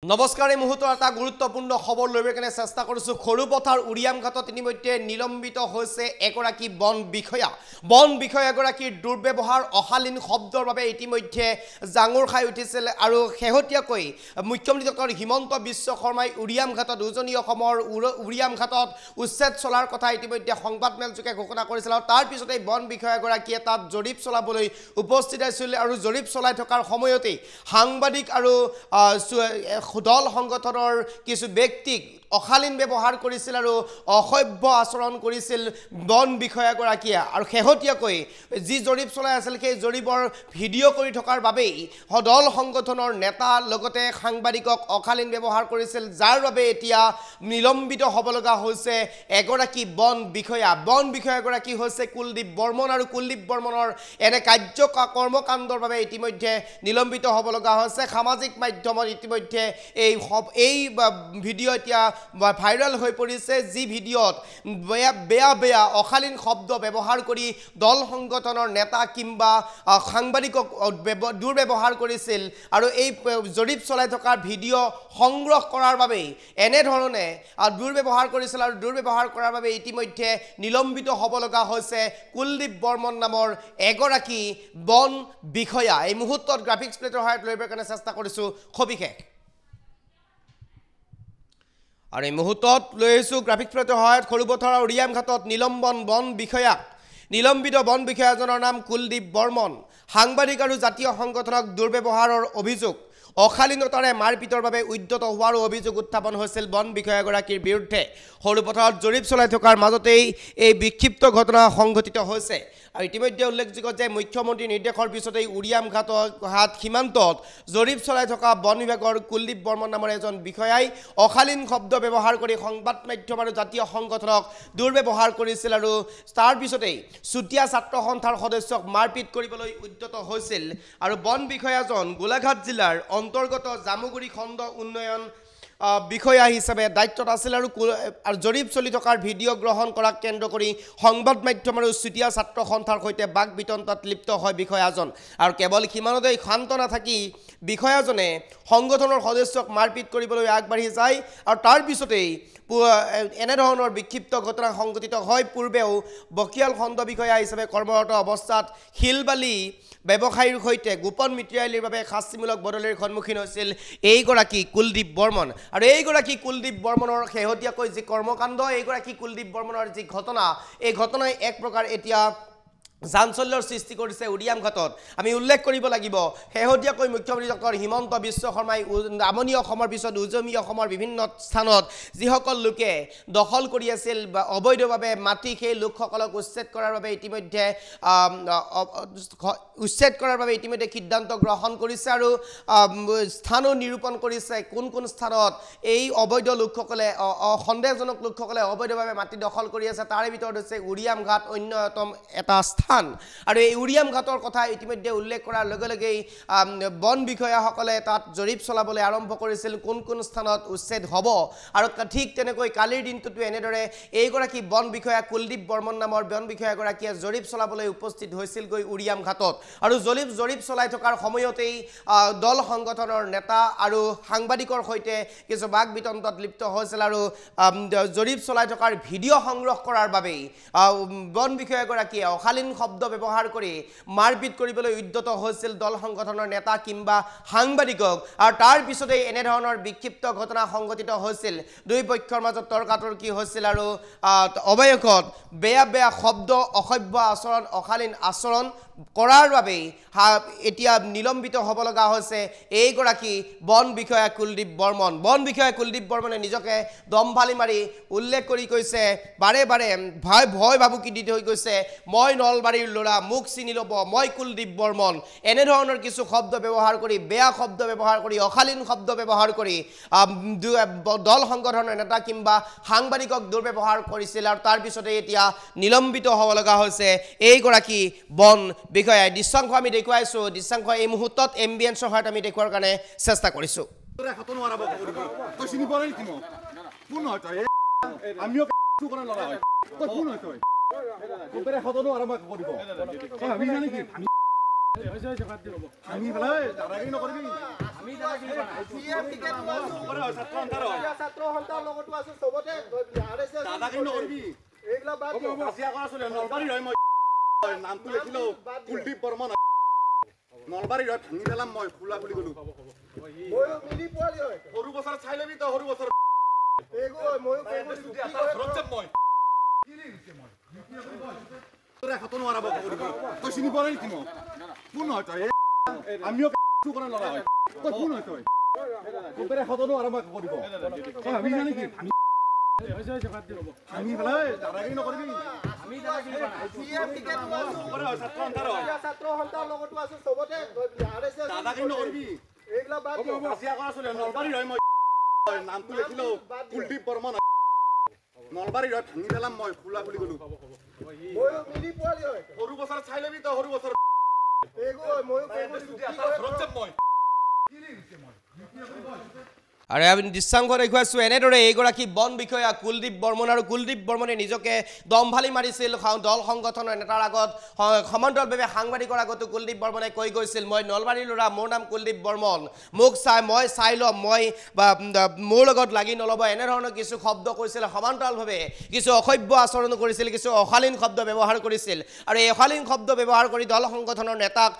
নমস্কাৰ এই মুহূৰ্তৰ এটা গুৰুত্বপূৰ্ণ খবৰ লৈ কেনে চেষ্টা কৰিছো খৰুপথাৰ উৰিয়ামঘাটত ইতিমধ্যে নিলম্বিত হৈছে এগৰাকী বন বিষয়া এগৰাকীৰ দুৰ্ব্যৱহাৰ অশালীন শব্দৰ বাবে ইতিমধ্যে জাঙুৰ খাই উঠিছিল আৰু শেহতীয়াকৈ মুখ্যমন্ত্ৰী ডক্টৰ হিমন্ত বিশ্ব শৰ্মাই উৰিয়ামঘাটত উজনি অসমৰ উৰিয়ামঘাটত উচ্ছেদ চলাৰ কথা ইতিমধ্যে সংবাদমেলযোগে ঘোষণা কৰিছিল আৰু তাৰ পিছতে বন বিষয়া এগৰাকীয়ে তাত জৰীপ চলাবলৈ উপস্থিত আছিল আৰু জৰীপ চলাই থকাৰ সময়তে সাংবাদিক আৰু দল সংগঠনৰ কিছু ব্যক্তিক অশালীন ব্যৱহাৰ কৰিছিল আৰু অসভ্য আচৰণ কৰিছিল বন বিষয়াগৰাকীয়ে আৰু শেহতীয়াকৈ যি জৰীপ চলাই আছিল সেই জৰীপৰ ভিডিঅ' কৰি থকাৰ বাবেই দল সংগঠনৰ নেতা লগতে সাংবাদিকক অশালীন ব্যৱহাৰ কৰিছিল যাৰ বাবে এতিয়া নিলম্বিত হ'ব লগা হৈছে এগৰাকী বন বিষয়াগৰাকী হৈছে কুলদীপ বৰ্মন আৰু কুলদীপ বৰ্মনৰ এনে কৰ্মকাণ্ডৰ বাবে ইতিমধ্যে নিলম্বিত হ'ব লগা হৈছে সামাজিক মাধ্যমত ইতিমধ্যে এই ভিডিঅ' এতিয়া ভাইৰাল হৈ পৰিছে যি ভিডিঅ'ত বেয়া অশালীন শব্দ ব্যৱহাৰ কৰি দল সংগঠনৰ নেতা কিংবা সাংবাদিকক দুৰ্ব্যৱহাৰ কৰিছিল আৰু এই জৰীপ চলাই থকা ভিডিঅ' সংগ্ৰহ কৰাৰ বাবে এনেধৰণে দুৰ্ব্যৱহাৰ কৰিছিল আৰু দুৰ্ব্যৱহাৰ কৰাৰ বাবে ইতিমধ্যে নিলম্বিত হ'ব লগা হৈছে কুলদীপ বৰ্মন নামৰ এগৰাকী বন বিষয়া এই মুহূৰ্তত গ্ৰাফিক্স প্লেটৰ সহায়ত লৈ কাৰণে চেষ্টা কৰিছো সবিশেষ আৰু এই মুহূৰ্তত লৈ আহিছোঁ গ্ৰাফিক্স প্লেটৰ সহায়ত খৰুপথাৰ উৰিয়ামঘাটত নিলম্বিত বন বিষয়াজনৰ নাম কুলদীপ বৰ্মন সাংবাদিক আৰু জাতীয় সংগঠনক দুৰ্ব্যৱহাৰৰ অভিযোগ অশালীনতাৰে মাৰপিটৰ বাবে উদ্যত হোৱাৰো অভিযোগ উত্থাপন হৈছিল বন বিষয়াগৰাকীৰ বিৰুদ্ধে খৰুপথাৰত জৰীপ চলাই থকাৰ মাজতেই এই বিক্ষিপ্ত ঘটনা সংঘটিত হৈছে আৰু ইতিমধ্যে উল্লেখযোগ্য যে মুখ্যমন্ত্ৰীৰ নিৰ্দেশৰ পিছতেই উৰিয়ামঘাট সীমান্তত জৰীপ চলাই থকা বন বিভাগৰ কুলদীপ বৰ্মন নামৰ এজন বিষয়াই অশালীন শব্দ ব্যৱহাৰ কৰি সংবাদ মাধ্যম আৰু জাতীয় সংগঠনক দুৰ্ব্যৱহাৰ কৰিছিল আৰু তাৰ পিছতেই চুতীয়া ছাত্ৰ সন্থাৰ সদস্যক মাৰপিট কৰিবলৈ উদ্যত হৈছিল আৰু বন বিষয়াজন গোলাঘাট জিলাৰ অন্তৰ্গত জামুগুৰি খণ্ড উন্নয়ন বিষয়া হিচাপে দায়িত্বত আছিল আৰু জৰীপ চলি থকাৰ ভিডিঅ' গ্ৰহণ কৰাক কেন্দ্ৰ কৰি সংবাদ মাধ্যম আৰু চুতীয়া ছাত্ৰ সন্থাৰ সৈতে বাক বিতণ্ডাত লিপ্ত হয় বিষয়াজন আৰু কেৱল সিমানতেই শান্ত নাথাকি বিষয়াজনে সংগঠনৰ সদস্যক মাৰপিট কৰিবলৈ আগবাঢ়ি যায় আৰু তাৰ পিছতেই এনেধৰণৰ বিক্ষিপ্ত ঘটনা সংঘটিত হয় পূৰ্বেও বকিয়াল খণ্ড বিষয়া হিচাপে কৰ্মৰত অৱস্থাত শিলবালি ব্যৱসায়ীৰ সৈতে গোপন মিত্ৰালিৰ বাবে শাস্তিমূলক বদলিৰ সন্মুখীন হৈছিল এইগৰাকী কুলদীপ বৰ্মন আৰু এইগৰাকী কুলদীপ বৰ্মনৰ শেহতীয়াকৈ যি কৰ্মকাণ্ড এইগৰাকী কুলদীপ বৰ্মনৰ যি ঘটনা এই ঘটনাই এক প্ৰকাৰ এতিয়া জাঞ্চল্যৰ সৃষ্টি কৰিছে উৰিয়ামঘাটত আমি উল্লেখ কৰিব লাগিব শেহতীয়াকৈ মুখ্যমন্ত্ৰী ডক্টৰ হিমন্ত বিশ্ব শৰ্মাই নামনি অসমৰ পিছত উজনি অসমৰ বিভিন্ন স্থানত যিসকল লোকে দখল কৰি আছিল বা অবৈধভাৱে মাটি সেই লোকসকলক উচ্ছেদ কৰাৰ বাবে ইতিমধ্যে সিদ্ধান্ত গ্ৰহণ কৰিছে আৰু স্থানো নিৰূপণ কৰিছে কোন স্থানত এই অবৈধ লোকসকলে সন্দেহজনক লোকসকলে অবৈধভাৱে মাটি দখল কৰি আছে তাৰে ভিতৰত হৈছে উৰিয়ামঘাট অন্যতম এটা আৰু এই উৰিয়ামঘাটৰ কথা ইতিমধ্যে উল্লেখ কৰাৰ লগে লগেই বন বিষয়াসকলে তাত জৰীপ চলাবলৈ আৰম্ভ কৰিছিল কোন স্থানত উচ্ছেদ হ'ব আৰু ঠিক তেনেকৈ কালিৰ দিনটোতো এনেদৰে এইগৰাকী বন বিষয়া কুলদীপ বৰ্মন নামৰ বন বিষয়াগৰাকীয়ে জৰীপ চলাবলৈ উপস্থিত হৈছিলগৈ উৰিয়ামঘাটত আৰু জৰীপ চলাই থকাৰ সময়তেই দল সংগঠনৰ নেতা আৰু সাংবাদিকৰ সৈতে কিছু বাক বিতণ্ডাত লিপ্ত হৈছিল আৰু জৰীপ চলাই থকাৰ ভিডিঅ' সংগ্ৰহ কৰাৰ বাবেই বন বিষয়াগৰাকীয়ে অশালীন শব্দ ব্যৱহাৰ কৰি মাৰপিট কৰিবলৈ উদ্যত হৈছিল দল সংগঠনৰ নেতা কিংবা সাংবাদিকক আৰু তাৰ পিছতেই এনেধৰণৰ বিক্ষিপ্ত ঘটনা সংঘটিত হৈছিল দুই পক্ষৰ মাজত তৰ্কাতৰ্কি হৈছিল আৰু অৱশেষত বেয়া শব্দ অসভ্য আচৰণ অশালীন আচৰণ কৰাৰ বাবেই এতিয়া নিলম্বিত হ'ব লগা হৈছে এইগৰাকী বন বিষয়া কুলদীপ বৰ্মনে নিজকে দমফালি মাৰি উল্লেখ কৰি কৈছে বাৰে ভয় ভাবুকি দি থৈ গৈছে মই নলবাৰীৰ ল'ৰা মোক চিনি ল'ব মই কুলদীপ বৰ্মন এনেধৰণৰ কিছু শব্দ ব্যৱহাৰ কৰি বেয়া শব্দ ব্যৱহাৰ কৰি অশালীন শব্দ ব্যৱহাৰ কৰি দল সংগঠনৰ নেতা কিংবা সাংবাদিকক দুৰ্ব্যৱহাৰ কৰিছিল আৰু তাৰ পিছতে এতিয়া নিলম্বিত হ'ব লগা হৈছে এইগৰাকী বন বিষয়াই দৃশ্যাংশ আমি দেখুৱাইছোঁ দৃশ্যাংশ এই মুহূৰ্তত এম্বিয়েন্সৰ সহায়ত আমি দেখুৱাৰ কাৰণে চেষ্টা কৰিছোঁ আমি নামটো লিখিলো কুলদীপ বৰ্মন নলবাৰীৰ হয় ভাঙি পেলাম মই খোলা খুলি গলো সৰু বছৰ চাই লবি তই সৰু বছৰ তই চিনি পোৱা নাই নেকি মোক কোন হয় তই আমিও কৰা ল'ৰা হয় তই কোন হয় তই তোৰ এশতনো আৰম্ভ কৰিব তই ভাবি জানি কি ভাঙি পেলাই দাদাগিৰি নকৰিবি নামটো লিখিলো কুলদীপ বৰ্মন নলবাৰীৰ হয় ভাঙি পেলাম মই খোলা খুলি গলো সৰু বছৰ চাই লবি তই সৰু বছৰ আৰু আমি দৃশ্যাংশ দেখুৱাইছো এনেদৰে এইগৰাকী বন বিষয়া কুলদীপ বৰ্মন আৰু কুলদীপ বৰ্মনে নিজকে দমভালি মাৰিছিল দল সংগঠনৰ নেতাৰ আগত সমান্তৰালভাৱে সাংবাদিকৰ আগতো কুলদীপ বৰ্মনে কৈ গৈছিল মই নলবাৰীৰ ল'ৰা মোৰ নাম কুলদীপ বৰ্মন মোক মই চাই ল'ম মই মোৰ লগত লাগি নল'ব এনেধৰণৰ কিছু শব্দ কৈছিল সমান্তৰালভাৱে কিছু অসভ্য আচৰণ কৰিছিল কিছু অশালীন শব্দ ব্যৱহাৰ কৰিছিল আৰু এই অশালীন শব্দ ব্যৱহাৰ কৰি দল সংগঠনৰ নেতাক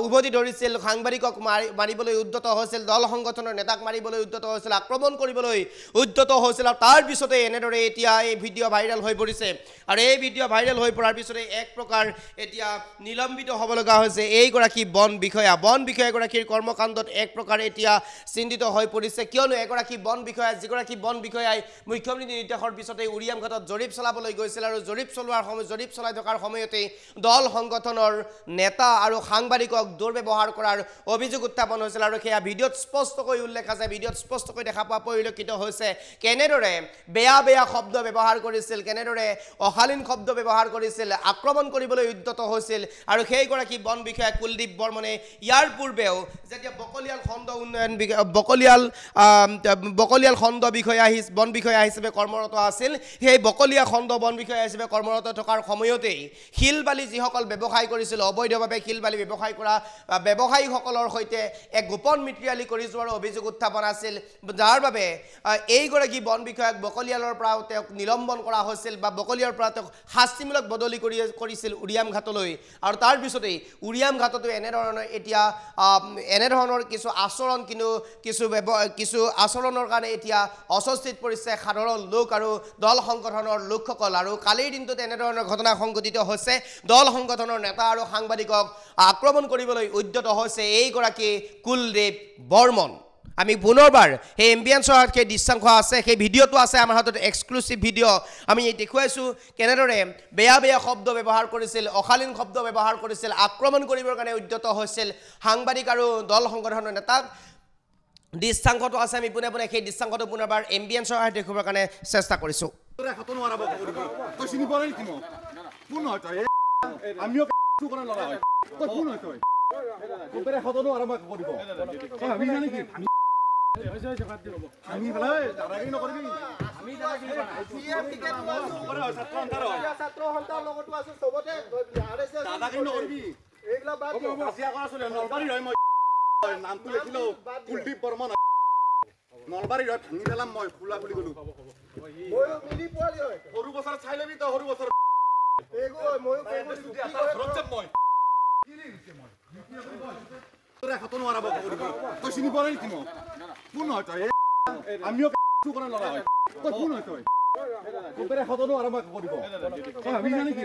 উভতি ধৰিছিল সাংবাদিকক মাৰিবলৈ উদ্যত হৈছিল দল সংগঠনৰ নেতাক মাৰিবলৈ উদ্যত আক্ৰমণ কৰিবলৈ উদ্যত হৈছিল আৰু তাৰ পিছতে এনেদৰে এতিয়া এই ভিডিঅ' ভাইৰেল হৈ পৰিছে আৰু এই ভিডিঅ' ভাইৰেল হৈ পৰাৰ পিছতে এক প্ৰকাৰ এতিয়া নিলম্বিত হ'ব লগা হৈছে এইগৰাকী বন বিষয়াগৰাকীৰ কৰ্মকাণ্ডত এক প্ৰকাৰ এতিয়া চিন্তিত হৈ পৰিছে কিয়নো এগৰাকী বন বিষয়া যিগৰাকী বন বিষয়াই মুখ্যমন্ত্ৰী নিৰ্দেশৰ পিছতে উৰিয়াম ঘাটত জৰীপ চলাবলৈ গৈছিল আৰু জৰীপ চলাই থকাৰ সময়তে দল সংগঠনৰ নেতা আৰু সাংবাদিকক দুৰ্ব্যৱহাৰ কৰাৰ অভিযোগ উত্থাপন হৈছিল আৰু সেয়া ভিডিঅ'ত স্পষ্টকৈ উল্লেখ আছে ভিডিঅ'ত স্পষ্টকৈ দেখা পোৱা পৰিলক্ষিত হৈছে কেনেদৰে বেয়া শব্দ ব্যৱহাৰ কৰিছিল কেনেদৰে অশালীন শব্দ ব্যৱহাৰ কৰিছিল আক্ৰমণ কৰিবলৈ উদ্যত হৈছিল আৰু সেইগৰাকী বন বিষয়া কুলদীপ বৰ্মনে ইয়াৰ পূৰ্বেও যেতিয়া বকলিয়াল খণ্ড উন্নয়ন বকলিয়াল খণ্ড বন বিষয়া হিচাপে কৰ্মৰত আছিল সেই বকলিয়া খণ্ড বন বিষয়া হিচাপে কৰ্মৰত থকাৰ সময়তেই শিলবালি যিসকল ব্যৱসায় কৰিছিল অবৈধভাৱে শিলবালি ব্যৱসায় কৰা ব্যৱসায়ীসকলৰ সৈতে এক গোপন মিত্ৰিয়ালি কৰি যোৱাৰ অভিযোগ উত্থাপন আছিল যাৰ বাবে এইগৰাকী বন বিষয়াক বকলিয়ালৰ পৰা তেওঁক নিলম্বন কৰা হৈছিল বা বকলিয়াৰ পৰা তেওঁক শাস্তিমূলক বদলি কৰিছিল উৰিয়াম ঘাটলৈ আৰু তাৰ পিছতেই উৰিয়াম ঘাটতো এনেধৰণৰ কিছু আচৰণ কিছু আচৰণৰ কাৰণে এতিয়া অস্বস্তিত পৰিছে সাধাৰণ লোক আৰু দল সংগঠনৰ লোকসকল আৰু কালিৰ দিনটোত এনেধৰণৰ ঘটনা সংঘটিত হৈছে দল সংগঠনৰ নেতা আৰু সাংবাদিকক আক্ৰমণ কৰিবলৈ উদ্যত হৈছে এইগৰাকী কুলদীপ বৰ্মন আমি পুনৰবাৰ সেই এম্বিয়েন্সৰ সেই দৃশ্যাংশ আছে সেই ভিডিঅ'টো আছে আমাৰ হাতত এক্সক্লুচিভ ভিডিঅ' আমি দেখুৱাইছোঁ কেনেদৰে বেয়া শব্দ ব্যৱহাৰ কৰিছিল অশালীন শব্দ ব্যৱহাৰ কৰিছিল আক্ৰমণ কৰিবৰ কাৰণে উদ্যত হৈছিল সাংবাদিক আৰু দল সংগঠনৰ নেতাক দৃশ্যাংশটো আছে আমি পুনে সেই দৃশ্যাংশটো পুনৰবাৰ এম্বিয়েন্সৰ সহায়ত দেখুৱাবৰ কাৰণে চেষ্টা কৰিছোঁ ভাঙি পেলাই দাদাগিৰি নকৰিবি নলবাৰীৰ হয় নামটো লিখিলো কুলদীপ বৰ্মন নলবাৰীৰ হয় ভাঙি পেলাম মই খোলা খুলি গলো সৰু বছৰ চাই লবি তই সৰু বছৰ তই চিনি পোৱা নাই নেকি মোক কোন হয় তই আমিও কৰা ল'ৰা হয় তই কোন হয় তই তোৰ এশতনো আৰম্ভ কৰিব তই ভাবি জানি কি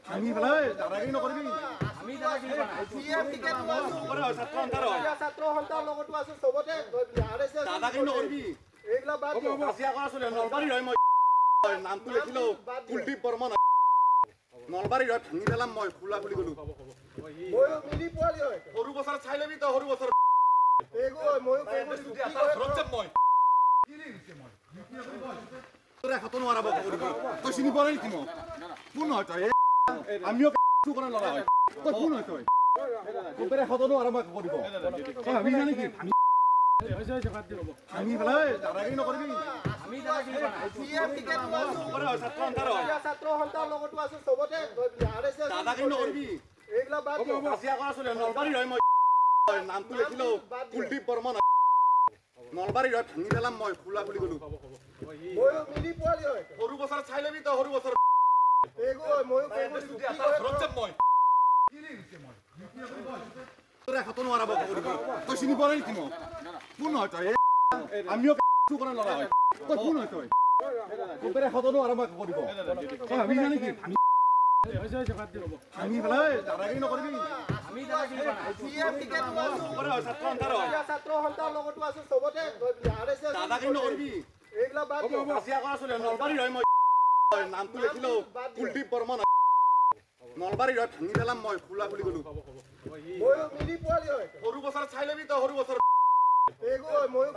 ভাঙি পেলাই দাদাগিৰি নকৰিবি নলবাৰীৰ হয় নামটো লিখিলো কুলদীপ বৰ্মন নলবাৰীৰ হয় ভাঙি পেলাম মই খোলা খুলি গলো সৰু বছৰ চাই লবি তই সৰু বছৰ তই চিনি পোৱা নাই নেকি মোক কোন হয় তই আমিও কৰা ল'ৰা হয় তই কোন হয় তই তোৰ এশতনো আৰম্ভ কৰিব তই ভাবি জানি কি ভাঙি পেলাই দাদাগিৰি নকৰিবি দাদাগিৰি নকৰিবি নলবাৰীৰ হয় নামটো লিখিলো কুলদীপ বৰ্মন নলবাৰীৰ হয় ভাঙি পেলাম মই খোলা বুলি ক'লো ময়ো মিলি পোৱালি হয় সৰু বছৰত চাই ল'বি তই সৰু বছৰ ময়ো এখতো নোৱাৰা কৰিব তই চিনি পোৱা নাই নেকি মোক কোন হয় তই আমিও কৰা ল'ৰা হয় তই কোন হয় তই এখতো নোৱাৰা কৰিব তই ভাবি জানি কি ভাঙি পেলাই দাদাগিৰি নকৰিবি ছাত্ৰ সন্থাৰ লগতো আছো চবতে দাদাগিৰি নকৰিবি এইবিলাক বাদ দিয়ক কাজিয়া কৰা চলে নলবাৰীৰ হয় মই নামটো লিখিলো কুলদীপ বৰ্মন নলবাৰীৰ হয় ভাঙি পেলাম মই খোলা বুলি ক'লো ময়ো মিলি পোৱালি হয় সৰু বছৰত চাই ল'বি তই সৰু বছৰ ময়ো